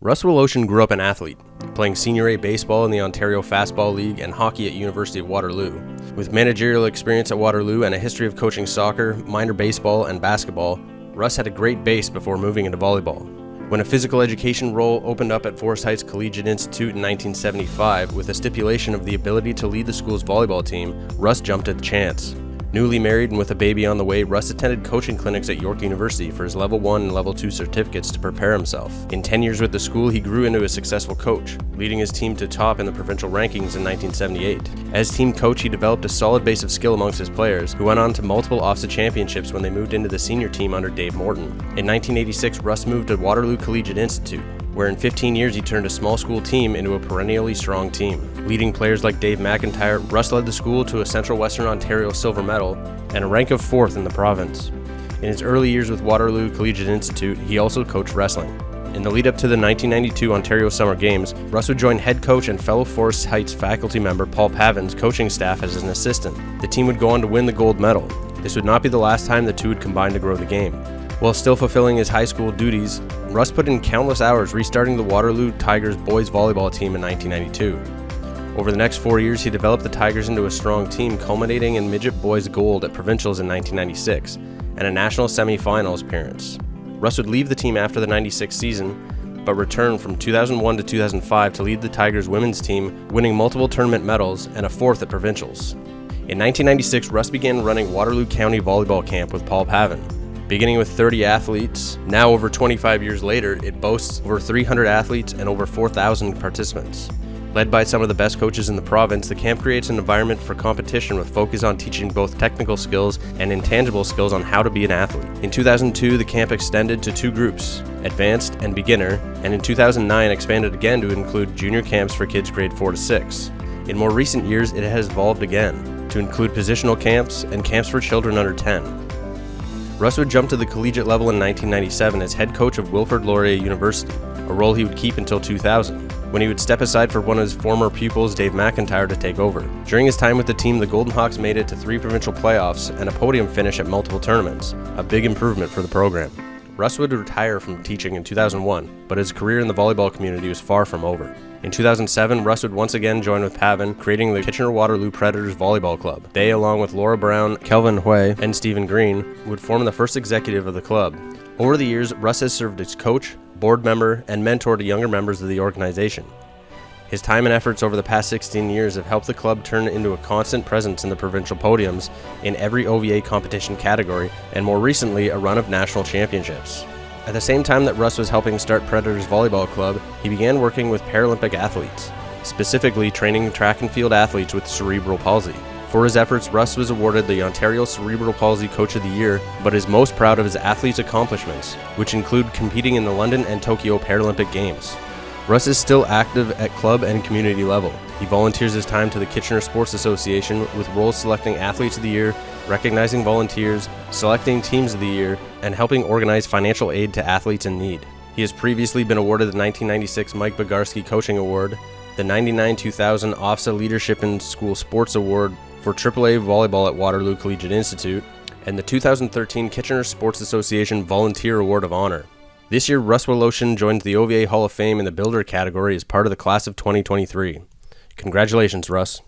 Russ Woloshyn grew up an athlete, playing Senior A baseball in the Ontario Fastball League and hockey at University of Waterloo. With managerial experience at Waterloo and a history of coaching soccer, minor baseball, and basketball, Russ had a great base before moving into volleyball. When a physical education role opened up at Forest Heights Collegiate Institute in 1975 with a stipulation of the ability to lead the school's volleyball team, Russ jumped at the chance. Newly married and with a baby on the way, Russ attended coaching clinics at York University for his Level 1 and Level 2 certificates to prepare himself. In 10 years with the school, he grew into a successful coach, leading his team to top in the provincial rankings in 1978. As team coach, he developed a solid base of skill amongst his players, who went on to multiple OVA championships when they moved into the senior team under Dave Morton. In 1986, Russ moved to Waterloo Collegiate Institute, where in 15 years he turned a small school team into a perennially strong team. Leading players like Dave McIntyre, Russ led the school to a Central Western Ontario silver medal and a rank of 4th in the province. In his early years with Waterloo Collegiate Institute, he also coached wrestling. In the lead-up to the 1992 Ontario Summer Games, Russ would join head coach and fellow Forest Heights faculty member Paul Pavin's coaching staff as an assistant. The team would go on to win the gold medal. This would not be the last time the two would combine to grow the game. While still fulfilling his high school duties, Russ put in countless hours restarting the Waterloo Tigers boys volleyball team in 1992. Over the next 4 years, he developed the Tigers into a strong team, culminating in midget boys gold at provincials in 1996 and a national semifinals appearance. Russ would leave the team after the 96 season, but returned from 2001 to 2005 to lead the Tigers women's team, winning multiple tournament medals and a 4th at provincials. In 1996, Russ began running Waterloo County Volleyball Camp with Paul Pavin. Beginning with 30 athletes, now over 25 years later, it boasts over 300 athletes and over 4,000 participants. Led by some of the best coaches in the province, the camp creates an environment for competition with focus on teaching both technical skills and intangible skills on how to be an athlete. In 2002, the camp extended to 2 groups, Advanced and Beginner, and in 2009 expanded again to include junior camps for kids grade 4 to 6. In more recent years, it has evolved again to include positional camps and camps for children under 10. Russ would jump to the collegiate level in 1997 as head coach of Wilfrid Laurier University, a role he would keep until 2000, when he would step aside for one of his former pupils, Dave McIntyre, to take over. During his time with the team, the Golden Hawks made it to 3 provincial playoffs and a podium finish at multiple tournaments, a big improvement for the program. Russ would retire from teaching in 2001, but his career in the volleyball community was far from over. In 2007, Russ would once again join with Pavin, creating the Kitchener-Waterloo Predators Volleyball Club. They, along with Laura Brown, Kelvin Hui, and Stephen Green, would form the first executive of the club. Over the years, Russ has served as coach, board member, and mentor to younger members of the organization. His time and efforts over the past 16 years have helped the club turn into a constant presence in the provincial podiums in every OVA competition category, and more recently, a run of national championships. At the same time that Russ was helping start Predators Volleyball Club, he began working with Paralympic athletes, specifically training track and field athletes with cerebral palsy. For his efforts, Russ was awarded the Ontario Cerebral Palsy Coach of the Year, but is most proud of his athletes' accomplishments, which include competing in the London and Tokyo Paralympic Games. Russ is still active at club and community level. He volunteers his time to the Kitchener Sports Association with roles selecting Athletes of the Year, recognizing volunteers, selecting Teams of the Year, and helping organize financial aid to athletes in need. He has previously been awarded the 1996 Mike Bogarski Coaching Award, the 99-2000 OVA Leadership in School Sports Award for AAA Volleyball at Waterloo Collegiate Institute, and the 2013 Kitchener Sports Association Volunteer Award of Honor. This year, Russ Woloshyn joined the OVA Hall of Fame in the Builder category as part of the class of 2023. Congratulations, Russ.